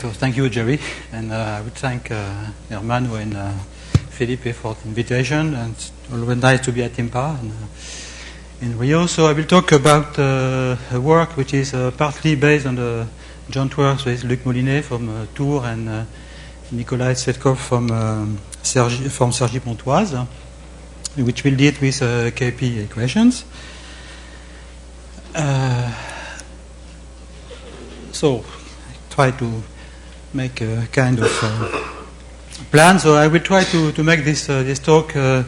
So thank you, Jerry, and I would thank Hermano and Felipe for the invitation, and it's always nice to be at IMPA in Rio. So I will talk about a work which is partly based on the joint works with Luc Molinet from Tours and Nikolai Tsvetkov from Cergy-Pontoise, which will deal with KP equations. So I try to make a kind of plan. So I will try to make this talk kind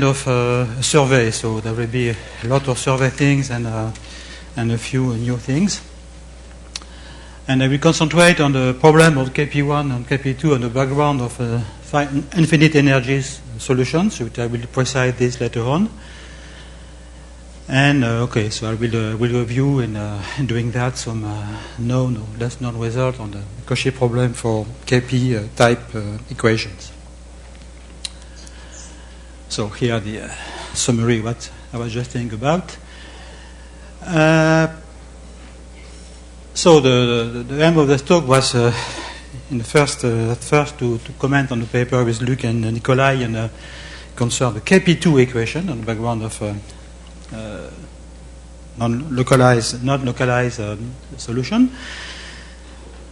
of a survey. So there will be a lot of survey things and a few new things. And I will concentrate on the problem of KP1 and KP2 on the background of infinite energies solutions, which I will precise this later on. And okay, so I will review in doing that some known or less known result on the Cauchy problem for KP type equations. So here the summary what I was just saying about. So the aim of the talk was in the first at first to comment on the paper with Luc and Nikolai and concern the KP2 equation on the background of non-localized solution.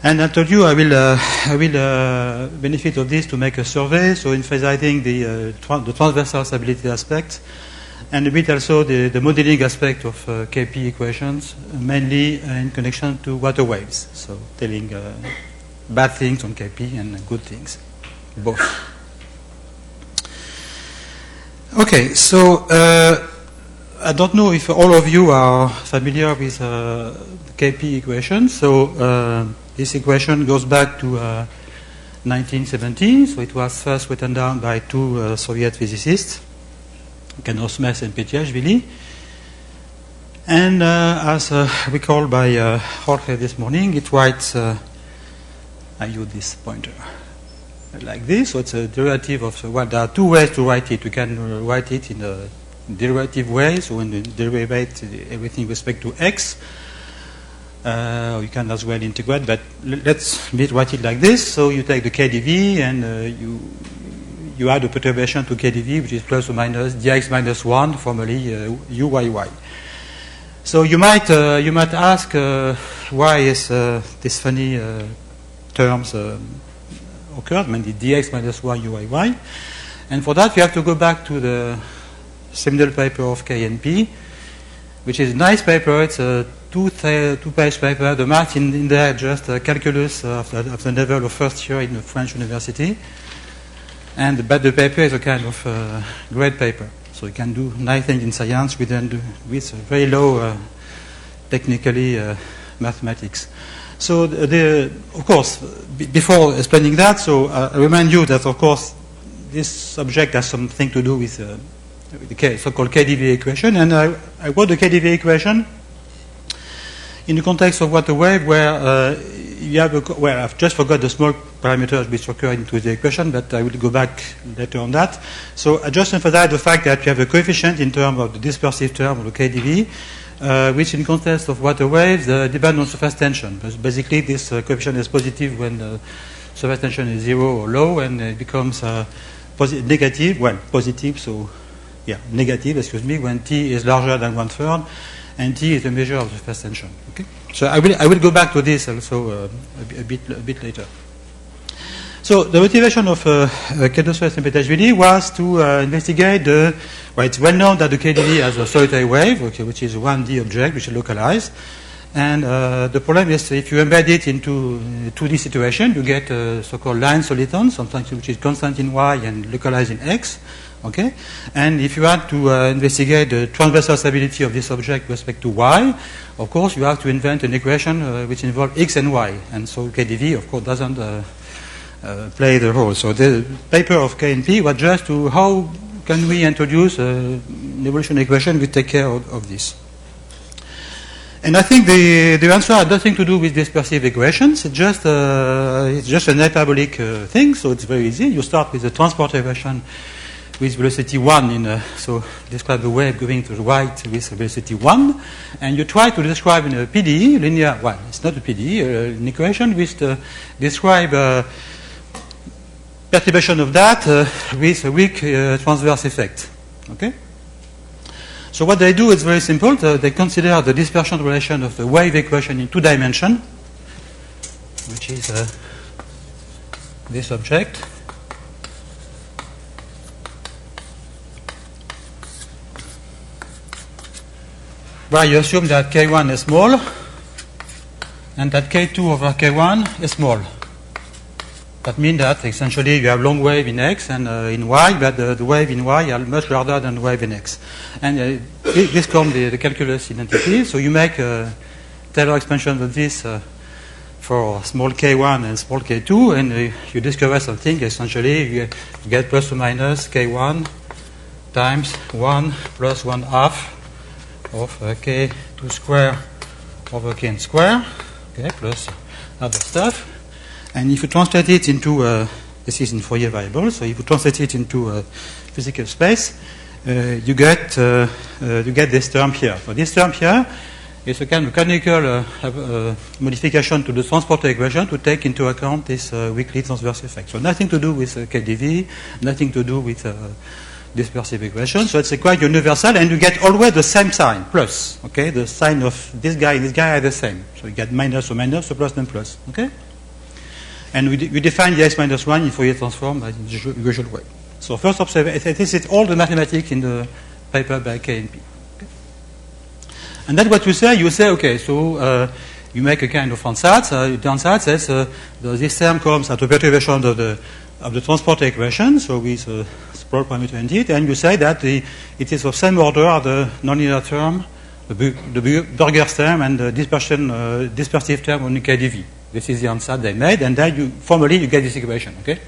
And I told you I will benefit of this to make a survey, so emphasizing the transversal stability aspect, and a bit also the modeling aspect of KP equations, mainly in connection to water waves, so telling bad things on KP and good things, both. Okay, so I don't know if all of you are familiar with the KP equation. So this equation goes back to 1917. So it was first written down by two Soviet physicists, Kanosmes and Petyashvili. And as recalled by Jorge this morning, it writes, I use this pointer like this. So it's a derivative of, well, there are two ways to write it. You can write it in a derivative way, so when you derivate everything with respect to x, you can as well integrate, but let's write it like this. So you take the KdV and you add a perturbation to KdV, which is plus or minus dx minus 1, formerly uyy. So you might ask why is this funny terms occurred, mainly dx minus 1 uyy, and for that you have to go back to the seminal paper of KNP, which is a nice paper. It's a two-page paper. The math in there just calculus of the level of first year in a French university. But the paper is a kind of great paper. So you can do nice things in science with very low technically mathematics. So of course, before explaining that, so I remind you that of course this subject has something to do with the so-called KdV equation, and I wrote the KdV equation in the context of water wave, where you have I've just forgot the small parameters which occur into the equation, but I will go back later on that. So I just emphasize the fact that you have a coefficient in terms of the dispersive term of the KdV, which in context of water waves depend on surface tension. But basically, this coefficient is positive when the surface tension is 0 or low, and it becomes negative, positive, so negative, when T is larger than 1/3, and T is a measure of the surface tension. Okay, so I will go back to this also a bit later. So the motivation of Kanosmes and Petyashvili was to investigate it's well known that the KdV has a solitary wave, which is a 1D object, which is localized, and the problem is if you embed it into 2D situation, you get a so-called line soliton, something which is constant in y and localized in x. Okay, and if you want to investigate the transversal stability of this object with respect to y, of course you have to invent an equation which involves x and y, and so KdV of course doesn't play the role. So the paper of KNP was just to how can we introduce an evolution equation which take care of this. And I think the answer had nothing to do with dispersive equations. It's just an hyperbolic thing, so it's very easy. You start with the transport equation with velocity 1 so describe the wave going to the right with velocity 1, and you try to describe in a PDE, linear, well, it's not a PDE, an equation with describe perturbation of that with a weak transverse effect. Okay? So what they do is very simple. They consider the dispersion relation of the wave equation in 2 dimensions, which is this object. Where you assume that K1 is small and that K2 over K1 is small. That means that essentially you have long wave in X and in Y, but the wave in Y are much larger than the wave in X. And this comes the calculus identity. So you make a Taylor expansion of this for small K1 and small K2, and you discover something. Essentially, you get plus or minus K1 times 1 plus 1/2 of K2 square over Kn square, okay, plus other stuff. And if you translate it into, this is in Fourier variable, so if you translate it into physical space, you get this term here. So this term here is a kind of mechanical modification to the transport equation to take into account this weakly transverse effect. So nothing to do with KdV, nothing to do with dispersive equation. So it's quite universal, and you get always the same sign, plus. Okay, the sign of this guy and this guy are the same. So you get minus or minus, or plus and plus. Okay, and we define the x minus 1 in Fourier transform in the usual way. So first observation, this is all the mathematics in the paper by KNP. Okay? And then what you say, okay, so you make a kind of ansatz. The ansatz says this term comes at a perturbation of the transport equation, so with small parameter indeed, and you say that it is of same order as the nonlinear term, the Burger's term, and the dispersive term on KdV. This is the answer they made, and then formally you get this equation. Okay,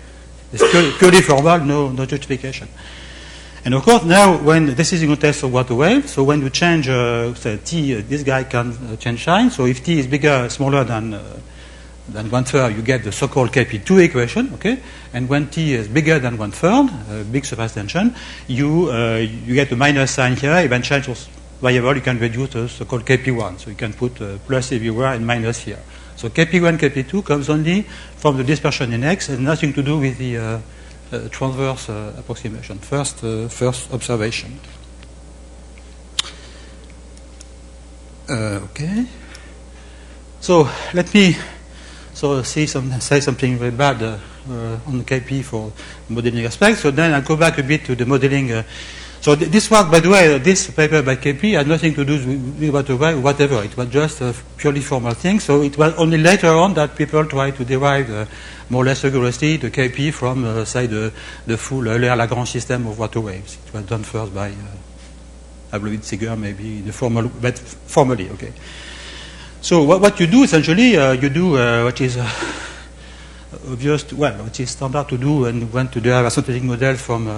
it's purely formal, no justification. And of course, now when this is in context of water wave, so when you change say t, this guy can change sign. So if t is bigger, smaller than 1/3, you get the so-called Kp2 equation. Okay, and when t is bigger than 1/3, big surface tension, you get the minus sign here. Even change variable, you can reduce the so-called Kp1. So you can put plus everywhere and minus here. So Kp1, Kp2 comes only from the dispersion in X and nothing to do with the transverse approximation. First observation. Okay. So let me say something very bad on the Kp for modeling aspects. So then I'll go back a bit to the modeling. So this work, by the way, this paper by Kp had nothing to do with whatever. It was just a purely formal thing. So it was only later on that people tried to derive more or less rigorously the Kp from, say, the full Euler-Lagrange system of water waves. It was done first by Ablowitz-Seeger, maybe the formal, but formally, okay. So what you do essentially, you do what is obvious, what is standard to do, and when to derive a synthetic model from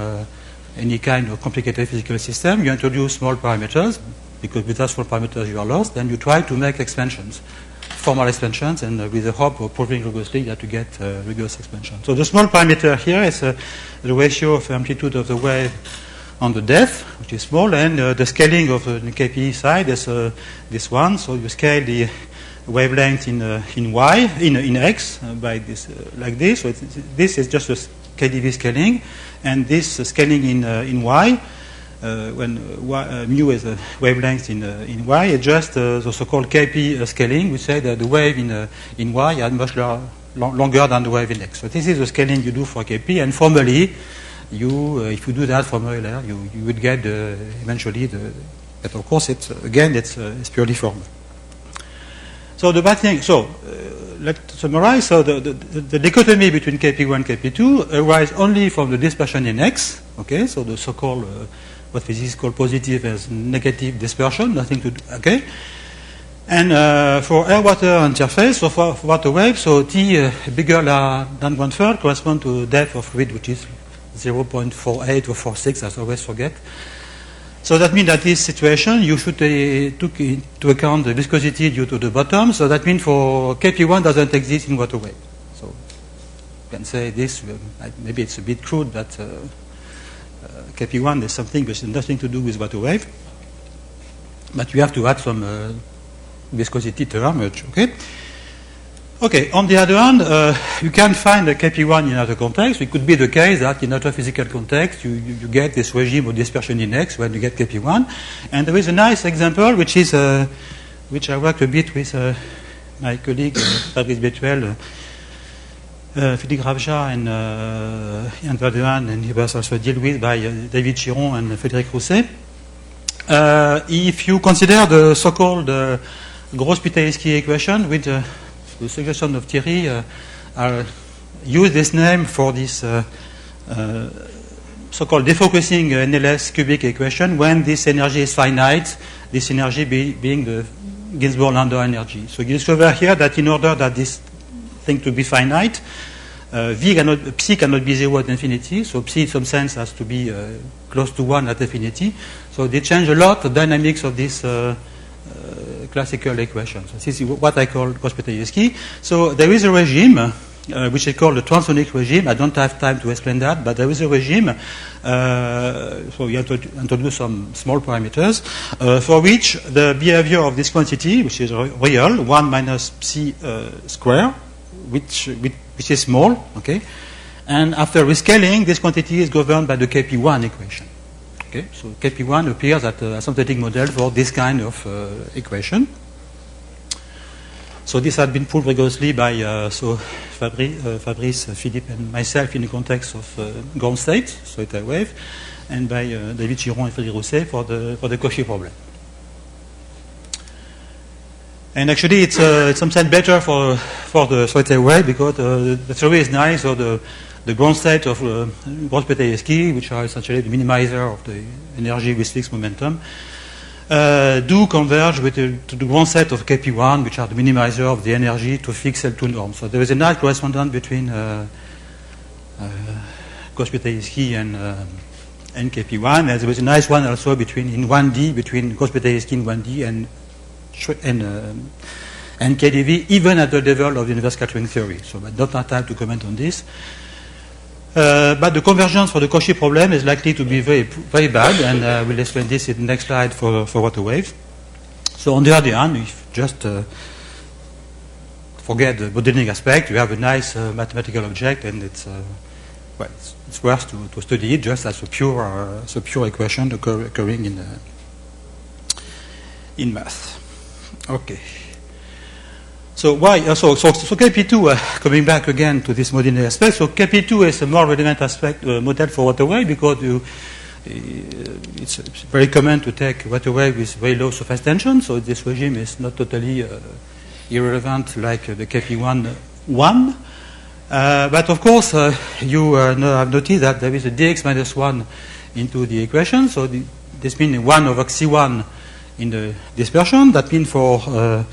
any kind of complicated physical system. You introduce small parameters, because without small parameters you are lost. Then you try to make expansions, formal expansions, and with the hope of proving rigorously that you get rigorous expansion. So the small parameter here is the ratio of amplitude of the wave on the depth, which is small, and the scaling of the Kp side is this one. So you scale the wavelength in y, in x, by this like this. So this is just a KdV scaling, and this scaling in y, when mu is a wavelength in y, is just the so-called Kp scaling. We say that the wave in y is much longer than the wave in x. So this is the scaling you do for Kp, and formally, if you do that from Euler, you would get eventually but of course it's purely formal. So the bad thing. Let's summarize. So the dichotomy between Kp1 and Kp2 arises only from the dispersion in X. Okay, so the so-called what physicists call positive as negative dispersion, nothing to do. Okay, and for air-water interface, so for water wave, so T bigger than 1/3 correspond to depth of fluid, which is 0.48 or 0.46. I always forget. So that means that this situation, you should take into account the viscosity due to the bottom. So that means for Kp1 doesn't exist in water wave. So you can say this, maybe it's a bit crude, but KP1 is something which has nothing to do with water wave, but you have to add some viscosity term, okay? Okay, on the other hand, you can find a KP1 in other contexts. It could be the case that in other physical context, you get this regime of dispersion in X when you get KP1. And there is a nice example, which is which I worked a bit with my colleague Fabrice Betuel, Philippe Gravja, and Ian Verdehan, and he was also dealt with by David Chiron and Frédéric Rousset. If you consider the so-called Gross-Pythaevsky equation, which the suggestion of Thierry, use this name for this so-called defocusing NLS cubic equation when this energy is finite, this energy being the Ginzburg-Landau energy. So you discover here that in order that this thing to be finite, psi cannot be 0 at infinity, so psi in some sense has to be close to 1 at infinity. So they change a lot the dynamics of this classical equation. So this is what I call Gross-Pythaevsky. So there is a regime which is called the transonic regime. I don't have time to explain that, but there is a regime. So you have to introduce some small parameters for which the behavior of this quantity, which is real, 1 minus psi square, which is small, okay? And after rescaling, this quantity is governed by the KP1 equation. Okay, so KP1 appears at a asymptotic model for this kind of equation. So this had been proved rigorously by Fabrice, Philippe, and myself in the context of ground state, so it's a wave, and by David Chiron and Frédéric Rousset for the Cauchy problem. And actually, it's some sense better for the Soite wave because the theory is nice, or the ground state of Gross-Pythaevsky, which are essentially the minimizer of the energy with fixed momentum, do converge to the ground set of KP1, which are the minimizer of the energy to fix L2 norms. So there is a nice correspondence between Gross-Pythaevsky and KP1, and there is a nice one also between 1D, between Gross-Pythaevsky in 1D and KdV, even at the level of the universe scattering theory. So I don't have time to comment on this. But the convergence for the Cauchy problem is likely to be very, very bad, and we'll explain this in the next slide for water waves. So on the other hand, if just forget the modeling aspect, you have a nice mathematical object, and it's worth to study it just as a pure equation occurring in math. Okay. So why? So KP2, coming back again to this modeling aspect. So KP2 is a more relevant aspect model for water wave because it's very common to take water wave with very low surface tension. So this regime is not totally irrelevant like the KP1. But of course, you have noticed that there is a dx minus 1 into the equation. So this means 1 over xc1 in the dispersion. That means for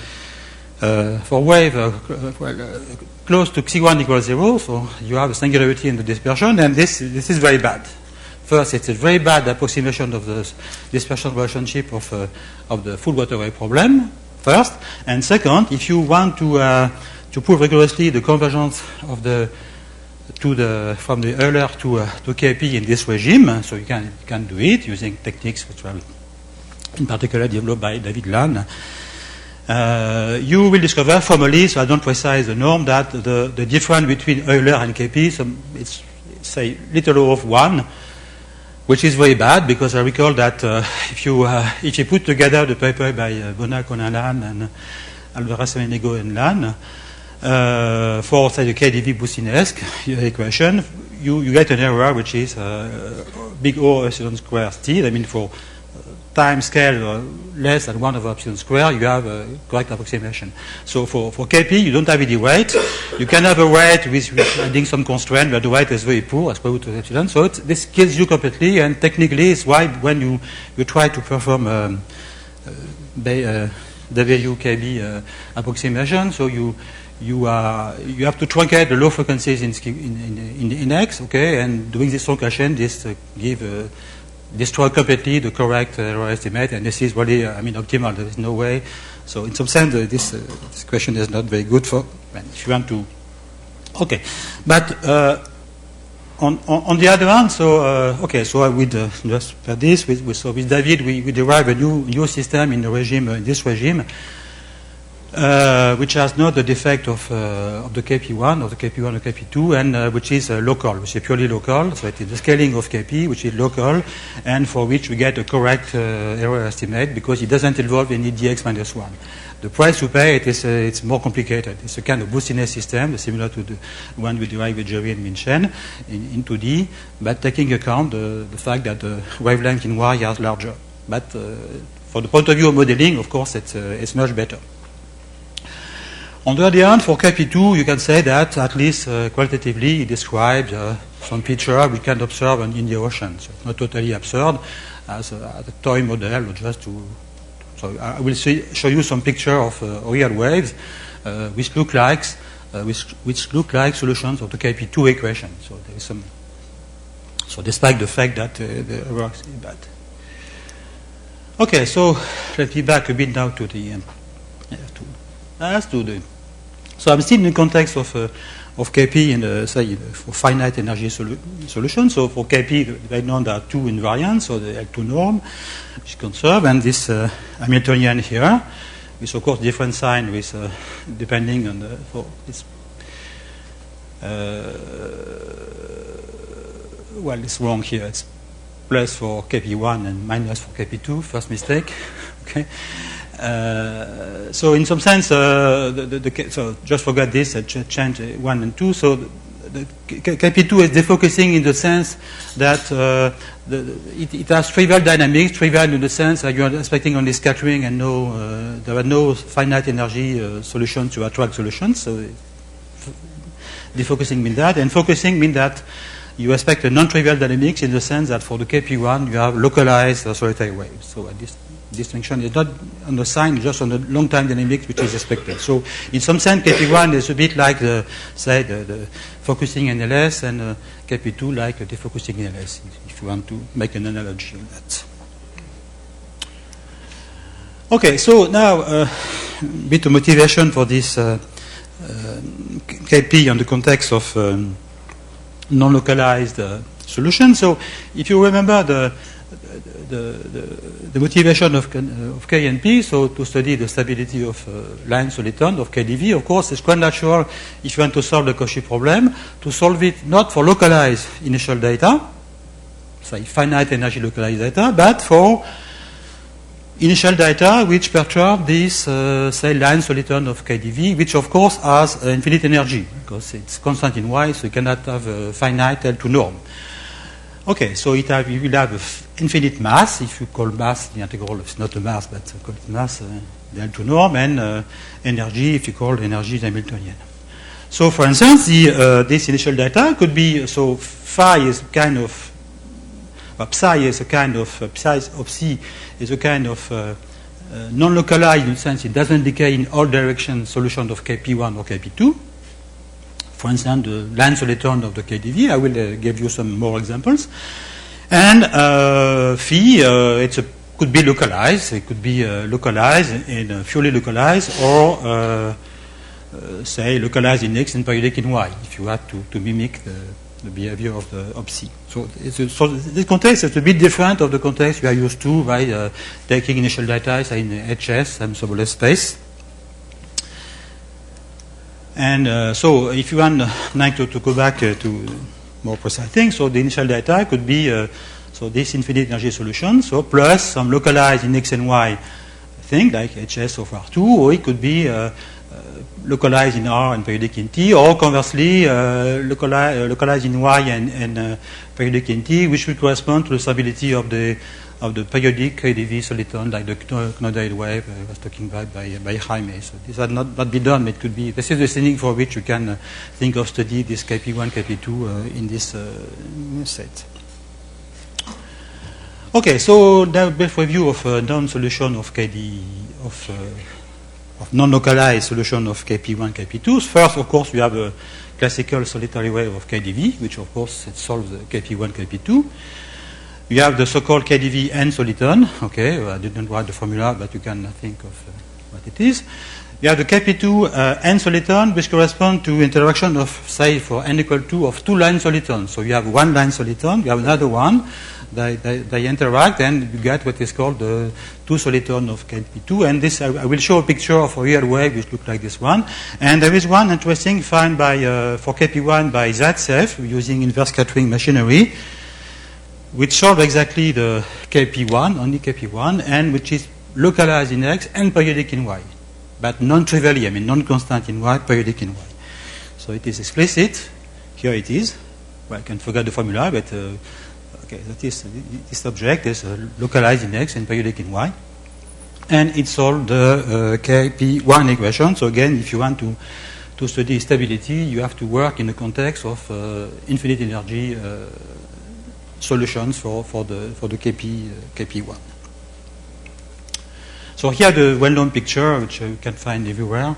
wave close to xc1 equals 0, so you have a singularity in the dispersion, and this is very bad. First, it's a very bad approximation of the dispersion relationship of the full water wave problem, first. And second, if you want to prove rigorously the convergence of from the Euler to Kp in this regime, so you can do it using techniques which were in particular developed by David Lann. You will discover formally, so I don't precise the norm, that the difference between Euler and Kp, it's say little of 1, which is very bad because I recall that if you put together the paper by Bonac, Lann, and Alvarez, Samaniego, and Lann for say the KdV Boussinesque equation, you get an error which is big O epsilon square T. I mean for time scale less than 1 over epsilon square, you have a correct approximation. So for Kp, you don't have any weight. You can have a weight with adding some constraint, but the weight is very poor, square root of epsilon. So this kills you completely, and technically it's why when you try to perform WKB approximation, so you have to truncate the low frequencies in X, okay, and doing this truncation, this destroy completely the correct error estimate, and this is really, optimal. There is no way. So in some sense, this question is not very good for if you want to. Okay, but on the other hand, so okay, so I would just for this so with David we derive a new system in the regime in this regime, which has not the defect of the KP1 or the KP1 or KP2, and which is local, which is purely local. So it is the scaling of KP, which is local, and for which we get a correct error estimate because it doesn't involve any dx minus 1. The price to pay it's more complicated. It's a kind of boostiness system, similar to the one we derive with Jerry and Minchen in 2D, but taking account the fact that the wavelength in Y is larger. But for the point of view of modeling, of course, it's much better. On the other hand, for KP2, you can say that at least qualitatively it describes some feature we can observe in the ocean. So it's not totally absurd as a toy model, or just to. So I will show you some picture of real waves which look like solutions of the KP2 equation. So there is some. So despite the fact that the error is bad. Okay, so let's be back a bit now to the. So I'm still in the context of KP in say for finite energy solution. So for KP, right now there are two invariants, so the L2 norm, which is conserved, and this Hamiltonian here, with of course different sign with depending on the for this. Well, it's wrong here. It's plus for KP1 and minus for KP2. First mistake. Okay. So in some sense, so just forget this, change 1 and 2. So the KP2 is defocusing in the sense that it has trivial dynamics, trivial in the sense that you are expecting only scattering and there are no finite energy solutions to attract solutions. So defocusing means that, and focusing means that you expect a non-trivial dynamics in the sense that for the KP1 you have localized solitary waves. So this distinction is not on the sign, just on the long-time dynamics, which is expected. So in some sense, KP1 is a bit like the focusing in LS, and KP2 like the defocusing in LS, if you want to make an analogy on that. Okay, so now a bit of motivation for this KP in the context of non-localized solution. So if you remember the motivation of K and P, so to study the stability of line soliton of KdV, of course, it's quite natural if you want to solve the Cauchy problem, to solve it not for localized initial data, say finite energy localized data, but for initial data which perturb this, say, line soliton of KdV, which of course has infinite energy, because it's constant in Y, so you cannot have a finite L2 norm. Okay, so you will have infinite mass, if you call mass the integral, it's not a mass, but call it mass, the L2 norm, and energy, if you call energy the Hamiltonian. So, for instance, this initial data could be, so phi is kind of, psi is a kind of, psi of C is a kind of non-localized in the sense it doesn't decay in all directions solution of KP1 or KP2. For instance, the line soliton of the KdV. I will give you some more examples. And phi, could be localized. It could be localized in purely localized, or say localized in X and periodic in Y, if you had to mimic the behavior of C. So this context is a bit different of the context we are used to by taking initial data in HS and Sobolev space. And so if you want to go back to more precise things, so the initial data could be so this infinite energy solution, so plus some localized in X and Y thing like HS of R2, or it could be localized in R and periodic in T, or conversely localized in Y and periodic in T, which would correspond to the stability of the periodic KdV soliton, like the Knodaid wave I was talking about by Jaime. So this had not been done, but it could be. This is the thing for which you can think of study this KP1, KP2 in this set. Okay, so now a brief review of non-solution of KD of non-localized solution of KP1, KP2. First, of course, we have a classical solitary wave of KdV, which of course it solves the KP1, KP2. You have the so-called KdV n soliton. Okay, I didn't write the formula, but you can think of what it is. you have the KP2 n soliton, which correspond to interaction of, say, for n equal 2 of 2 line solitons. So you have one line soliton, you have another one, they interact, and you get what is called the 2 soliton of KP2. And this, I will show a picture of a real wave which looks like this one. And there is one interesting find by, for KP1 by Zaitsev using inverse scattering machinery, which solve exactly the KP1, only KP1, and which is localized in X and periodic in Y. But non-trivially, I mean non-constant in Y, periodic in Y. So it is explicit. Here it is. Well, I can forget the formula, but okay, that is, this object is localized in X and periodic in Y. And it solves the KP1 equation. So again, if you want to study stability, you have to work in the context of infinite energy solutions for the KP1. So here the well-known picture, which you can find everywhere.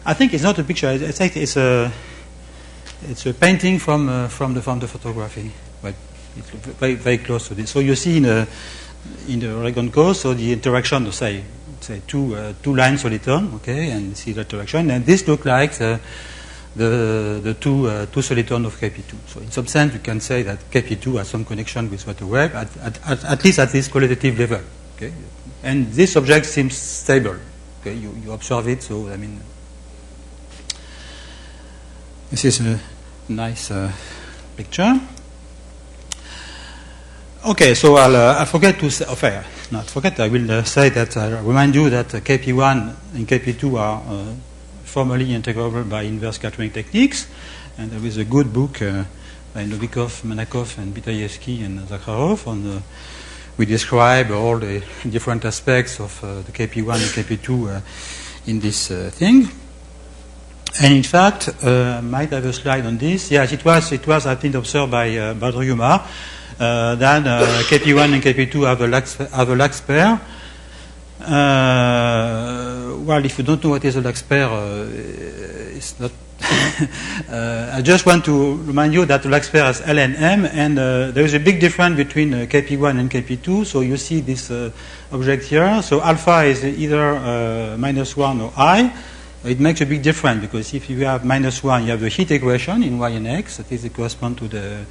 I think it's not a picture. It's a painting from the photography, but it's very, very close to this. So you see in the Oregon coast, so the interaction of say two line soliton, okay, and see the interaction, and this looks like the two soliton of KP2. So in some sense, you can say that KP2 has some connection with water wave, at least at this qualitative level. Okay? And this object seems stable. Okay? You observe it, so I mean, this is a nice picture. Okay, so I'll forget to say, I will say that I remind you that KP1 and KP2 are formally integrable by inverse scattering techniques, and there is a good book by Novikov, Manakov, and Bitaevsky and Zakharov on we describe all the different aspects of the KP1 and KP2 in this thing. And in fact, I might have a slide on this. Yes, it was I think observed by Badriyuma. Then KP1 and KP2 have a Lax pair. Well, if you don't know what is a Lax pair, it's not. I just want to remind you that the Lax pair has L and M, and there is a big difference between KP1 and KP2. So you see this object here. So alpha is either -1 or I. It makes a big difference because if you have -1, you have the heat equation in Y and X. That is correspond to the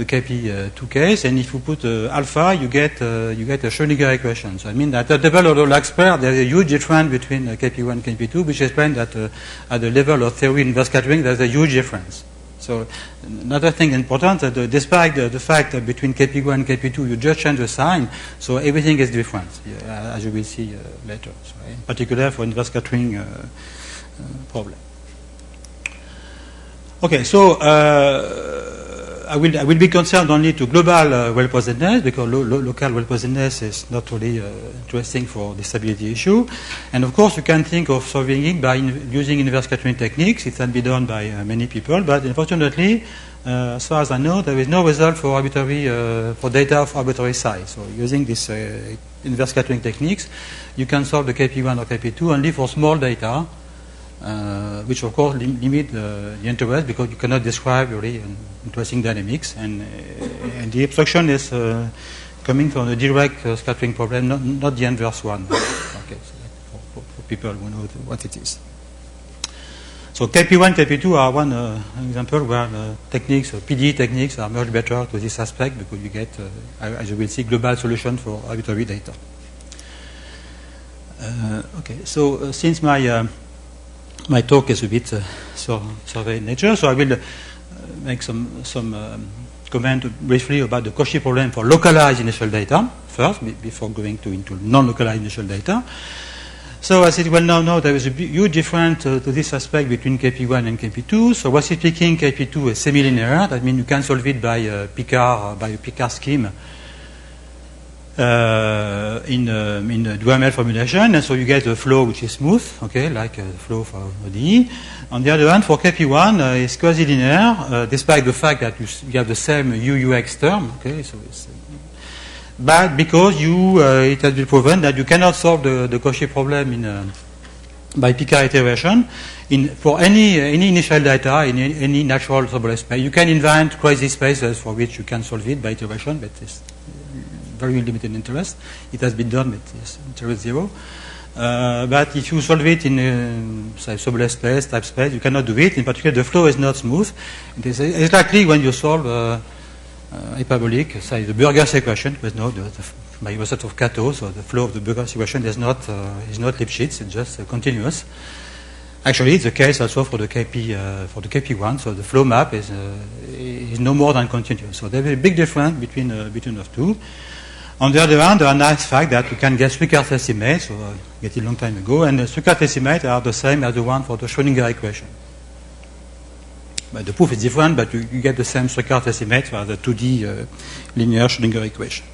KP2 case, and if you put alpha, you get a Schrödinger equation. So I mean that at the level of the Lax pair, there is a huge difference between KP1 and KP2, which explains that at the level of theory inverse scattering, there's a huge difference. So another thing important, that despite the fact that between KP1 and KP2, you just change the sign, so everything is different, as you will see later. So in particular for inverse scattering problem. Okay, so I will be concerned only to global well-posedness, because local well-posedness is not really interesting for the stability issue. And of course, you can think of solving it by using inverse scattering techniques. It can be done by many people, but unfortunately, as far as I know, there is no result for arbitrary for data of arbitrary size. So using this inverse scattering techniques, you can solve the KP1 or KP2 only for small data. Which of course limit the interest because you cannot describe really interesting dynamics, and the obstruction is coming from the direct scattering problem, not the inverse one. Okay, so for people who know what it is. So KP1, KP2 are one example where techniques, PDE techniques, are much better to this aspect because you get, as you will see, global solution for arbitrary data. Okay, so since my talk is a bit survey in nature, so I will make some comment briefly about the Cauchy problem for localized initial data first, before going into non-localized initial data. So as it well now there is a huge difference to this aspect between KP1 and KP2. So roughly speaking, KP2 is semi-linear. That means you can solve it by a Picard scheme. In the Duhamel formulation, and so you get a flow which is smooth, okay, like the flow for ODE. On the other hand, for KP1, it's quasi-linear, despite the fact that you have the same UUX term, okay, so it's, but because it has been proven that you cannot solve the Cauchy problem by Picard iteration for any initial data in any natural sublet space. You can invent crazy spaces for which you can solve it by iteration, but it's very limited interest. It has been done, but it's interest 0. But if you solve it in say subless space, type space, you cannot do it. In particular, the flow is not smooth. It is exactly when you solve hyperbolic, say the Burgers equation, with no by a set of Kato, so the flow of the Burgers equation is not Lipschitz, it's just continuous. Actually, it's the case also for the KP1, so the flow map is no more than continuous. So there is a big difference between those two. On the other hand, there are nice fact that we can get Swickert estimates, so get it a long time ago, and the Swickert estimates are the same as the one for the Schrödinger equation. But the proof is different, but you get the same Swickert estimate for the 2D linear Schrödinger equation.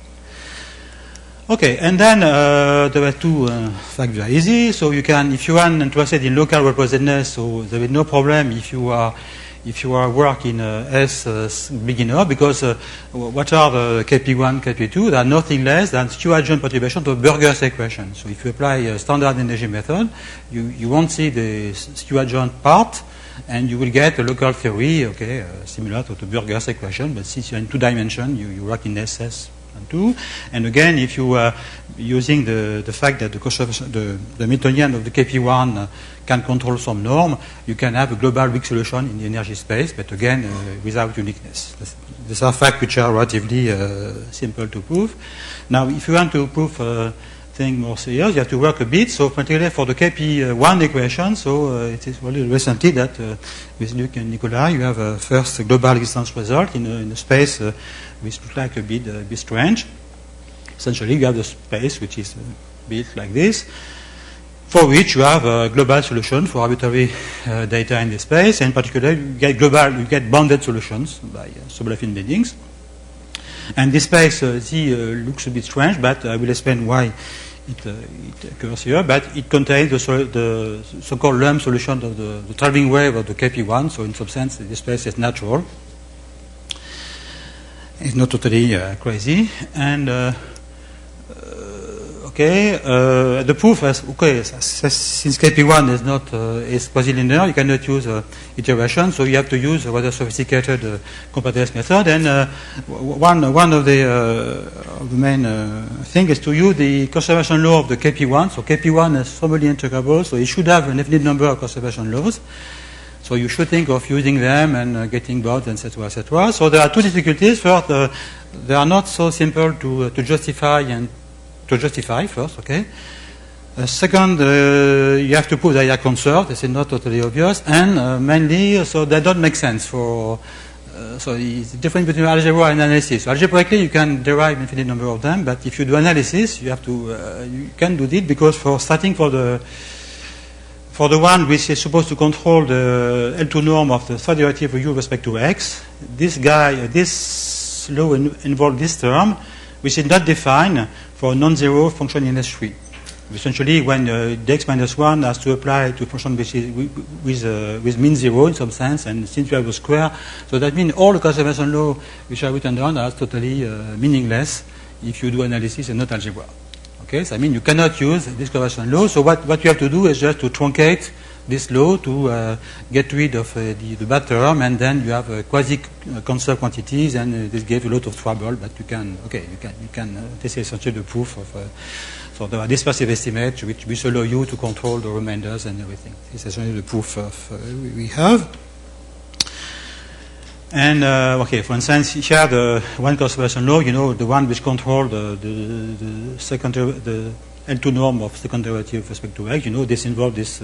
Okay, and then there are two facts very easy. So you can, if you are interested in local representativeness, so there is no problem if you are work in S beginner, because what are the KP1, KP2? They are nothing less than Stewart-Jones perturbation to Burgers equation. So if you apply a standard energy method, you won't see the Stewart-Jones part, and you will get a local theory, okay, similar to the Burgers equation, but since you're in 2 dimensions, you work in SS. And again, if you are using the fact that the Hamiltonian of the KP1 can control some norm, you can have a global weak solution in the energy space, but again, without uniqueness. These are facts which are relatively simple to prove. Now, if you want to prove things more serious, you have to work a bit. So, particularly for the KP1 equation, so it is really recently that with Luc and Nicolas, you have a first global existence result in a space which looks like a bit strange. Essentially, you have the space which is built like this, for which you have a global solution for arbitrary data in the space. And in particular, you get bounded solutions by sublafin bindings. And this space looks a bit strange, but I will explain why it occurs here. But it contains the so-called lump solution of the traveling wave of the KP1. So in some sense, this space is natural. It's not totally crazy. And the proof is since KP1 is not is quasi-linear, you cannot use iteration, so you have to use a rather sophisticated compactness method. And one of the main thing is to use the conservation law of the KP1. So KP1 is formally integrable, so it should have an infinite number of conservation laws. So you should think of using them and getting bounds, etc., etc. So there are two difficulties. First, they are not so simple to justify first, okay. Second, you have to prove they are conserved. This is not totally obvious, and mainly, so they don't make sense for. So it's the difference between algebra and analysis. So algebraically, you can derive infinite number of them, but if you do analysis, you have to you can do it, because for starting for the one which is supposed to control the L2 norm of the third derivative of u with respect to x, this law involves this term, which is not defined for a non-zero function in S3. Essentially, when dx minus 1 has to apply to a function which is with mean 0 in some sense, and since you have a square, so that means all the conservation law which are written down are totally meaningless if you do analysis and not algebra. Okay, so I mean you cannot use this conservation law. So what you have to do is just to truncate this law to get rid of the bad term, and then you have quasi-conserved quantities, and this gives a lot of trouble. But you can this is essentially the proof of. So there are dispersive estimates which allow you to control the remainders and everything. This is essentially the proof we have. And for instance, here the one conservation law, the one which controls the L2 norm of second derivative with respect to x. This involves this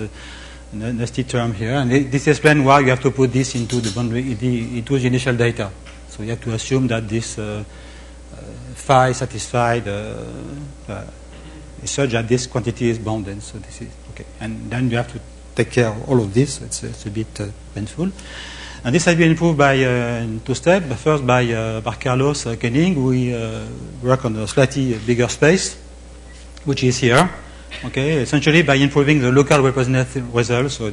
nasty term here, and this explains why you have to put this into the boundary into the initial data. So you have to assume that this phi satisfied is such that this quantity is bounded. So this is okay, and then you have to take care of all of this. It's a bit painful. And this has been improved by in 2 steps. First by Carlos Koenig, we work on a slightly bigger space, which is here. Okay, essentially by improving the local representative results. So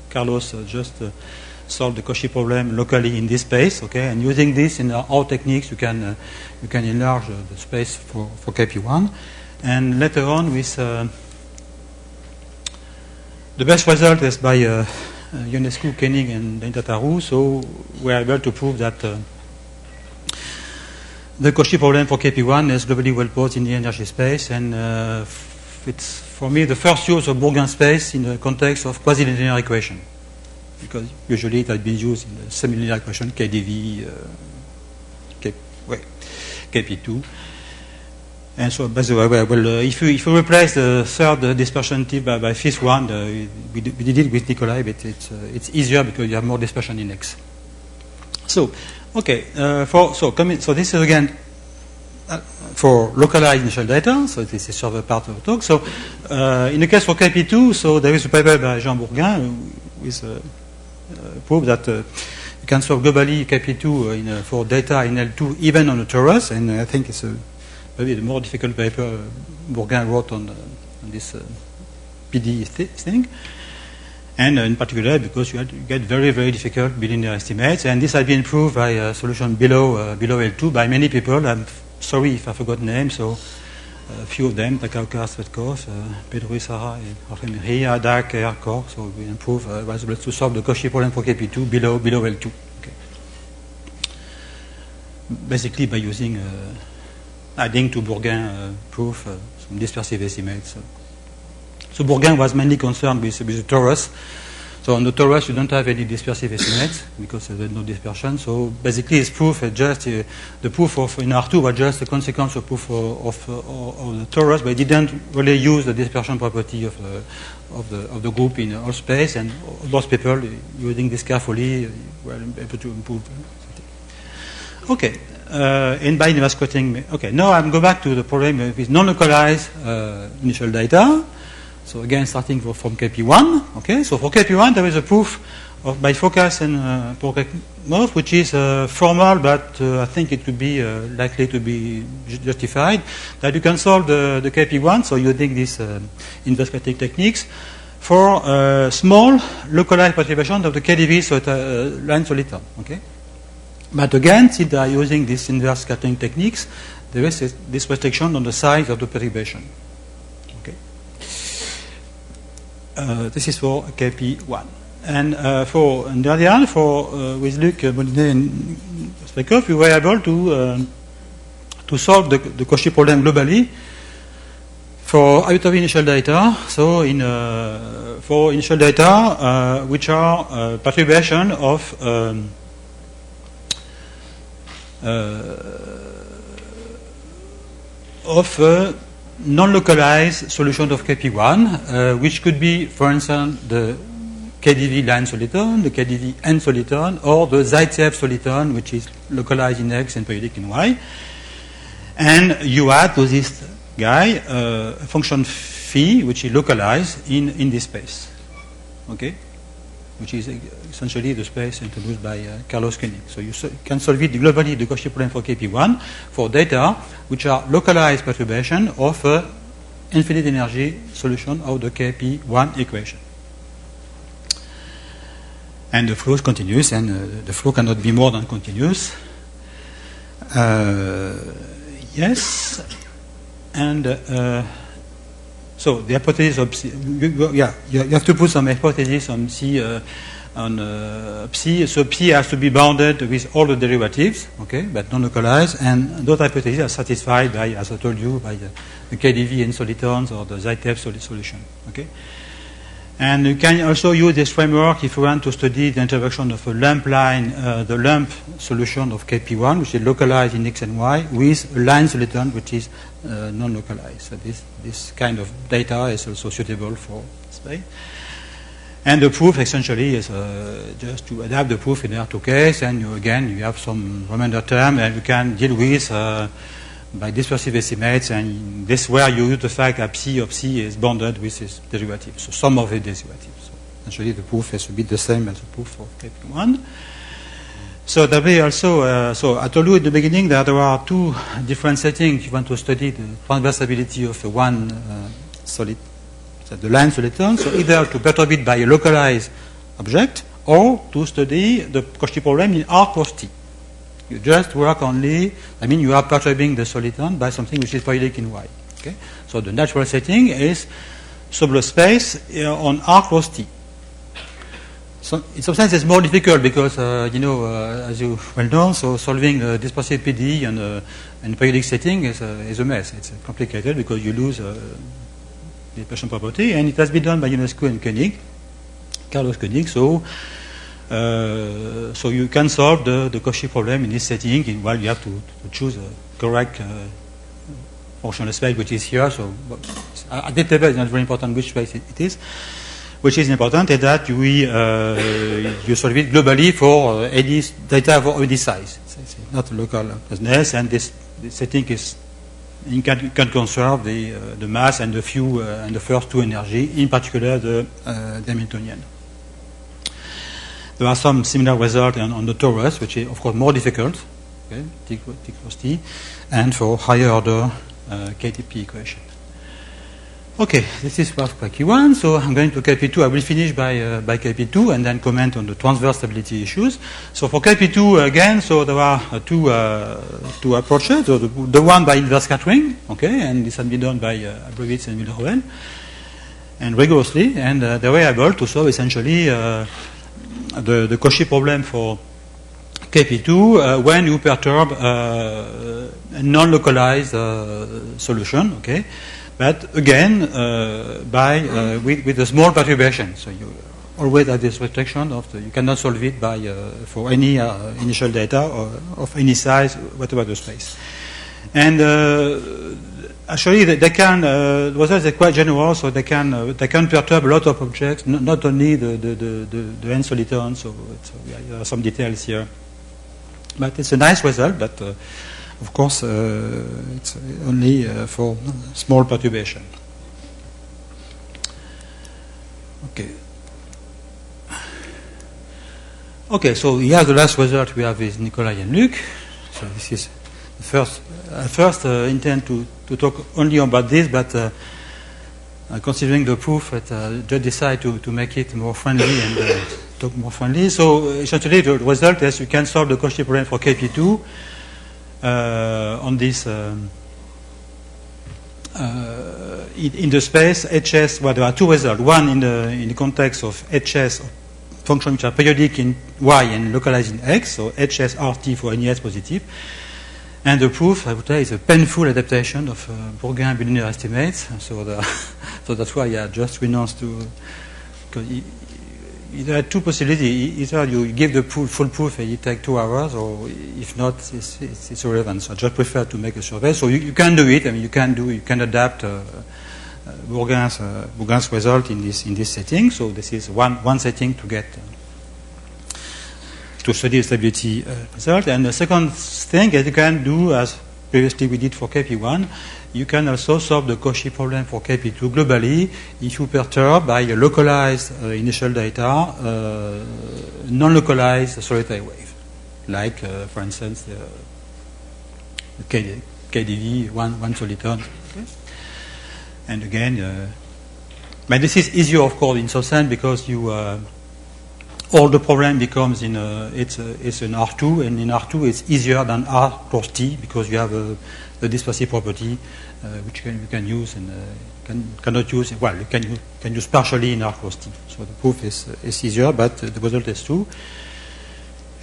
Carlos just solved the Cauchy problem locally in this space. Okay, and using this in our techniques, you can enlarge the space for KP1. And later on, with the best result is by Ionescu, Koenig, and Tataru. So we are able to prove that the Cauchy problem for KP1 is globally well posed in the energy space, and it's for me, the first use of Bourgain space in the context of quasi-linear equation, because usually it has been used in the semi-linear equation, KdV, Kp2. And so, by the way, if you replace the third dispersion tip by fifth one, we did it with Nicolai, but it's easier because you have more dispersion in X. So, okay, so this is again for localized initial data. So this is sort of part of the talk. So, in the case for Kp2, so there is a paper by Jean Bourgain with proof that you can solve globally Kp2 for data in L2 even on a torus, and I think it's maybe the more difficult paper Bourgain wrote on this PD thing. And in particular, because you get very, very difficult bilinear estimates, and this has been proved by a solution below L2 by many people. I'm sorry if I forgot names, so a few of them, Takaoka, Svetkov, Pedro Isara, Jorge Mejia, Dak, Erkor, so we was able to solve the Cauchy problem for Kp2 below L2. Okay. Basically by using adding to Bourgain proof some dispersive estimates. So Bourgain was mainly concerned with the torus. So on the torus, you don't have any dispersive estimates because there's no dispersion. So basically, his proof is just the proof of in R2 was just a consequence of proof of the torus, but it didn't really use the dispersion property of the group in all space. And those people using this carefully were able to improve. Okay. And by inverse quoting, okay, now I'm going back to the problem with non-localized initial data. So again, starting from Kp1. Okay, so for Kp1, there is a proof of by Focas and Porekmov, which is formal, but I think it could be likely to be justified, that you can solve the Kp1, so using these inverse quoting techniques, for small localized perturbation of the KdV line soliton. Okay. But again, since they are using these inverse scattering techniques, there is this restriction on the size of the perturbation. Okay. This is for Kp1. And on the other hand, with Luc, Molinet, and Svetkov, we were able to solve the Cauchy problem globally for arbitrary initial data. So for initial data which are perturbation of non-localized solution of Kp1, which could be, for instance, the KdV line soliton, the KdV n soliton, or the Zaitsev soliton, which is localized in X and periodic in Y. And you add to this guy a function phi, which is localized in this space. Okay? Which is essentially the space introduced by Carlos Koenig. So you can solve it globally, the Cauchy problem for Kp1, for data which are localized perturbation of infinite energy solution of the Kp1 equation. And the flow is continuous, and the flow cannot be more than continuous. Yes. And so the hypothesis of psi, you have to put some hypothesis on psi, psi. So psi has to be bounded with all the derivatives, okay, but non-localized, and those hypotheses are satisfied by, as I told you, by the KdV in solitons or the Zaitsev solution, okay. And you can also use this framework if you want to study the interaction of a lump line, the lump solution of Kp1, which is localized in X and Y, with a line soliton, which is non-localized. So this kind of data is also suitable for space. And the proof essentially is just to adapt the proof in R2 case, and you have some remainder term, and you can deal with by dispersive estimates, and this is where you use the fact that psi of psi is bounded with its derivative, so some of the derivatives. So essentially the proof has to be the same as the proof of Kp1. So that way also, so I told you at the beginning that there are two different settings if you want to study the transversability of one solid, so the line soliton, so either to perturb it by a localized object or to study the Cauchy problem in R cross T. You just work only, I mean, you are perturbing the soliton by something which is periodic in Y. Okay? So the natural setting is sublow space on R cross T. So in some sense, it's more difficult because, as you well know, so solving a dispersive PD and periodic setting is a mess. It's complicated because you lose dispersion property, and it has been done by Ionescu and Koenig, Carlos Koenig. So you can solve the Cauchy problem in this setting. Well, you have to choose a correct functional space, which is here. So at the table, it's not very important which space it is. Which is important is that you solve it globally for any data of any size. It's not local closeness, and this setting is you can conserve the mass and the few and the first two energy, in particular the Hamiltonian. There are some similar results on the torus, which is of course more difficult, okay, T equals T, and for higher order KTP equation. Okay, this is for KP1, so I'm going to KP2. I will finish by KP2 and then comment on the transverse stability issues. So for KP2 again, so there are two approaches. So the one by inverse scattering, okay, and this has been done by Abrowitz and Miller-Rowen, and rigorously, and they were able to solve essentially the Cauchy problem for KP2 when you perturb a non-localized solution, okay. But again, with a small perturbation. So you always have this restriction of you cannot solve it by for any initial data or of any size, whatever the space. And actually, they can the results are quite general, so they can perturb a lot of objects, not only the n solitons. So there are some details here, but it's a nice result. But of course, it's only for small perturbation. Okay. Okay, so here the last result we have is Nicolai and Luc. So this is the first. I first intend to talk only about this, but considering the proof, just decide to make it more friendly and talk more friendly. So essentially, the result is you can solve the Cauchy problem for KP2. On this in the space HS, well, there are two results. One in the context of HS functions which are periodic in Y and localized in X, so HS RT for any S positive. And the proof, I would say, is a painful adaptation of Bourgain bilinear estimates. So that's why I just renounced to. There are two possibilities. Either you give the full proof and it takes 2 hours, or if not, it's irrelevant. So I just prefer to make a survey. So you can do it. I mean, you can adapt Bourgain's result in this setting. So this is one setting to get to study the stability result. And the second thing that you can do, as previously we did for KP1, you can also solve the Cauchy problem for KP2 globally if you perturb by a localized initial data non-localized solitary wave, like, for instance, the KDV, one soliton. Okay. And again, but this is easier, of course, in some sense because you all the problem becomes it's an R2, and in R2 it's easier than R cross T because you have the dispersive property which you can use and cannot use. Well, you can use partially in R cross T. So the proof is easier, but the result is true.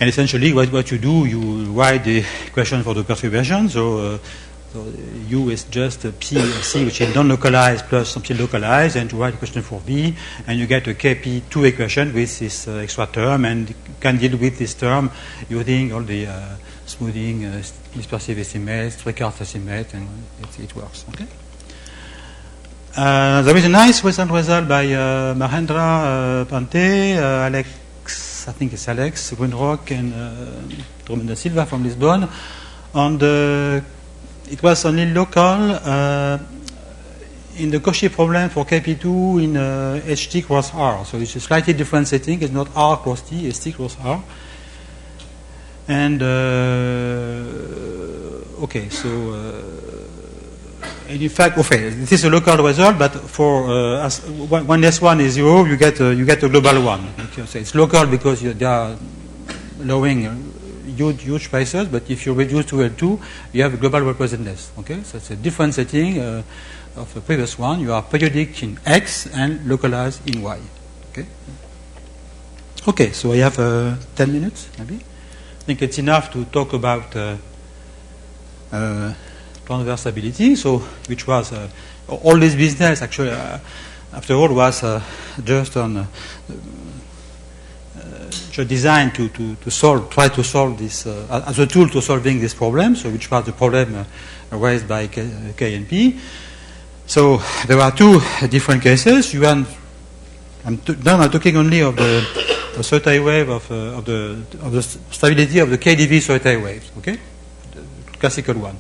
And essentially, what you do, you write the equation for the perturbation. So U is just P C, which is non-localized plus something localized, and to write the equation for V, and you get a KP2 equation with this extra term, and you can deal with this term using all the smoothing, dispersive estimates, Ricard estimate, and it works. Okay. There is a nice result by Mahendra Pante, Alex, I think it's Alex Grunrock, and Drummond da Silva from Lisbon on the. It was only local in the Cauchy problem for KP2 in HT cross R. So it's a slightly different setting. It's not R cross T, it's T cross R. And okay, so and in fact, okay, this is a local result, but for when S1 is 0, you get a global one. Okay, so it's local because they are allowing huge spaces, but if you reduce to L2, you have a global representativeness. Okay, so it's a different setting of the previous one. You are periodic in X and localized in Y. Okay. Okay, so I have 10 minutes, maybe. I think it's enough to talk about transverse stability. So, which was all this business actually, after all, was just on designed to try to solve this as a tool to solving this problem. So, which was the problem raised by KNP. So there are two different cases. Now I'm talking only of the Sauter wave of the stability of the KdV Sauter waves. Okay, the classical one.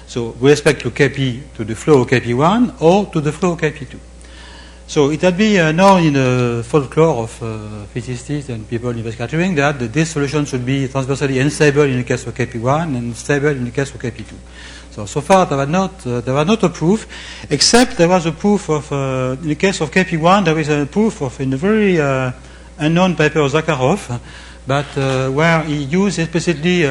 So with respect to Kp, to the flow of Kp1 or to the flow of Kp2. So it had been known in the folklore of physicists and people in scattering that this solution should be transversally unstable in the case of Kp1 and stable in the case of Kp2. So far there was not a proof, except there was a proof of, in the case of Kp1, there is a proof of, in a very unknown paper of Zakharov, but where he used explicitly,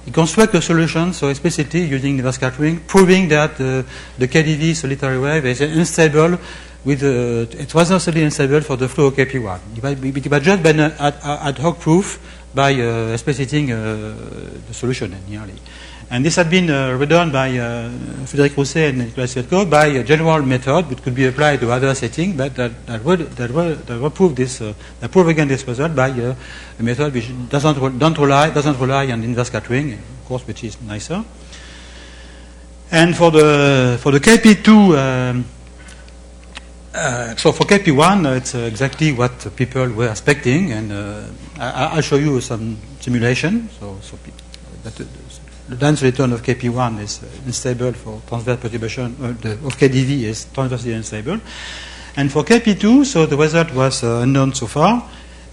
he constructed a solution, so explicitly using the scattering, proving that the KdV solitary wave is unstable with it was not really unstable for the flow of Kp1. It was just an ad hoc proof by explicitating the solution nearly. And this had been redone by Frédéric Rousset and Nicolas Svetko by a general method which could be applied to other settings, but that will prove this, that prove again this result by a method which doesn't rely on inverse scattering, of course, which is nicer. And for the Kp2, so for Kp1, it's exactly what people were expecting, and I'll show you some simulation. So the density return of Kp1 is unstable for transverse perturbation, of KdV is transversely unstable. And for Kp2, so the result was unknown so far.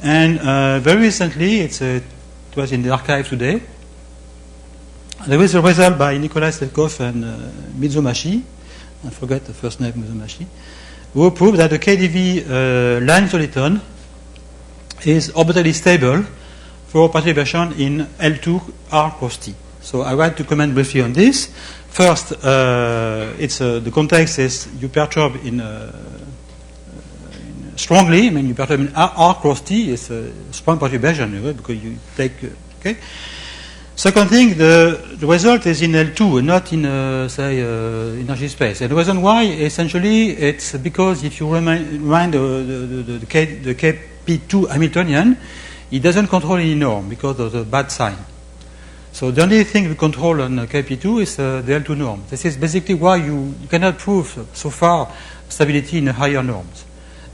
And very recently, it was in the archive today, there is a result by Nikolai Stelkov and Mizumashi, I forget the first name, Mizumashi, who proved that the KdV line soliton is orbitally stable for perturbation in L2 R cross T. So I want to comment briefly on this. First, the context is you perturb strongly. I mean, you perturb in R cross T is a strong perturbation because you take. Okay. Second thing, the result is in L2, not in say energy space. And the reason why, essentially, it's because if you remind the Kp2 Hamiltonian, it doesn't control any norm because of the bad sign. So the only thing we control on Kp2 is the L2 norm. This is basically why you cannot prove so far stability in higher norms.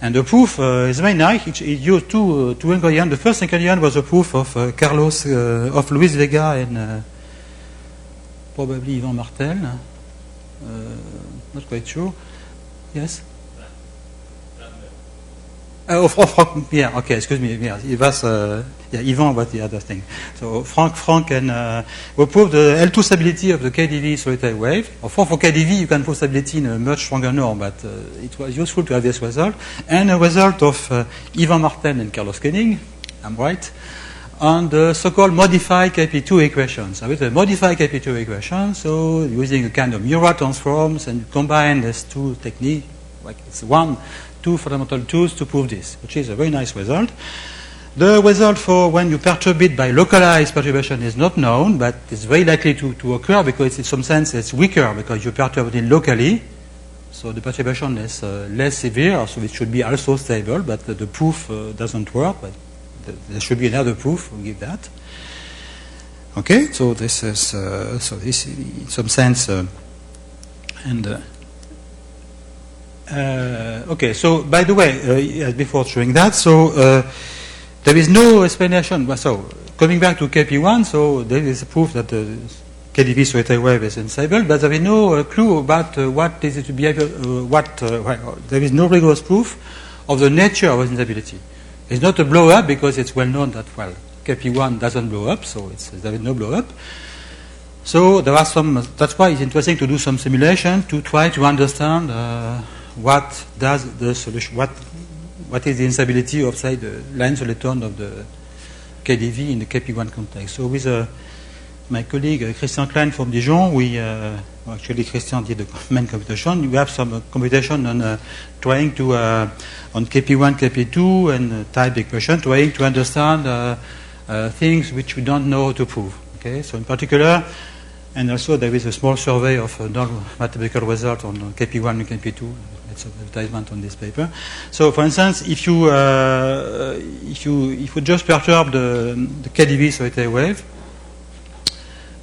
And the proof is very nice. It used two ingredients. The first ingredient was a proof of of Luis Vega and probably Ivan Martel. Not quite sure. Yes? Frank, yeah, okay, excuse me. Yeah, it was, Ivan was the other thing. So Frank and we proved the L2 stability of the KdV solitary wave. Of course, for KdV, you can prove stability in a much stronger norm, but it was useful to have this result. And a result of Ivan Martin and Carlos Koenig, I'm right, on the so-called modified Kp2 equation. So with a modified Kp2 equation, so using a kind of Murat transforms and combine these two techniques, like it's two fundamental tools to prove this, which is a very nice result. The result for when you perturb it by localized perturbation is not known, but it's very likely to occur because in some sense it's weaker because you perturb it locally. So the perturbation is less severe, so it should be also stable, but the proof doesn't work. But there should be another proof, we'll give that. Okay, so this is, in some sense, okay, so by the way, before showing that, so there is no explanation. So coming back to Kp1, so there is a proof that the KdV solitary wave is unstable, but there is no clue about what is it to be able, there is no rigorous proof of the nature of instability. It's not a blow up because it's well known that Kp1 doesn't blow up, so there is no blow up. So there are some. That's why it's interesting to do some simulation to try to understand. What does the solution? What is the instability of, say, the line soliton of the KdV in the Kp1 context? So with my colleague Christian Klein from Dijon, actually Christian did the main computation. We have some computation on trying to on Kp1, Kp2, and type equation, trying to understand things which we don't know how to prove. Okay, so in particular. And also there is a small survey of non-mathematical results on KP1 and KP2. It's an advertisement on this paper. So, for instance, if you just perturb the KdV solitary wave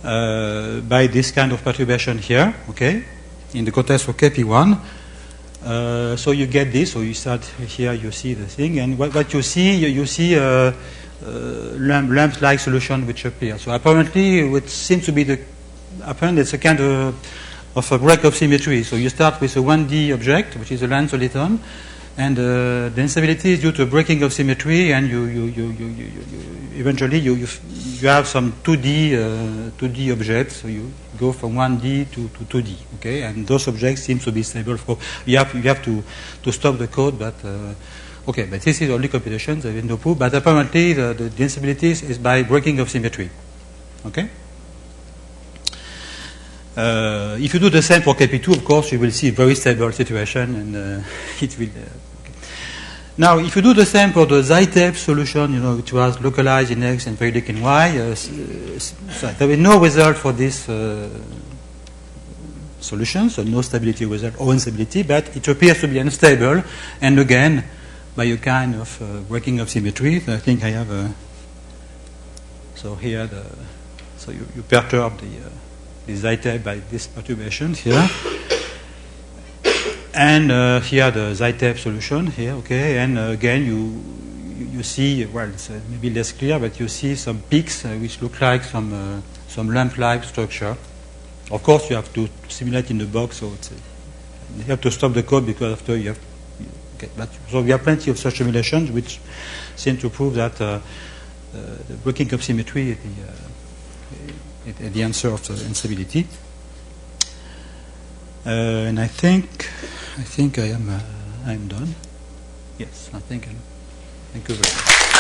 by this kind of perturbation here, okay, in the context of KP1, so you get this. So you start here, you see the thing, and what you see, you see lamp-like solution which appear. So apparently, what seems to be apparently it's a kind of a break of symmetry. So you start with a 1D object, which is a land soliton, and the instability is due to a breaking of symmetry, and eventually you have some 2D objects. So you go from 1D to 2D, okay, and those objects seem to be stable. You have to stop the code, but okay, but this is only computation, there is no proof. But apparently the instability is by breaking of symmetry, okay. If you do the same for KP2, of course, you will see a very stable situation, and it will. Okay. Now, if you do the same for the Zaitsev solution, which was localized in X and periodic in Y, so there is no result for this solution, so no stability result or instability, but it appears to be unstable, and again, by a kind of breaking of symmetry. So I think I have a. So here, so you perturb the Zaitsev by this perturbation here, and here the Zaitsev solution here, okay, and again you see, well, it's maybe less clear, but you see some peaks which look like some lamp-like structure. Of course, you have to simulate in the box, so you have to stop the code because after you have. Okay, but so we have plenty of such simulations which seem to prove that the breaking of symmetry is the answer of the instability. And I think I am done. Yes, I think. Thank you very much.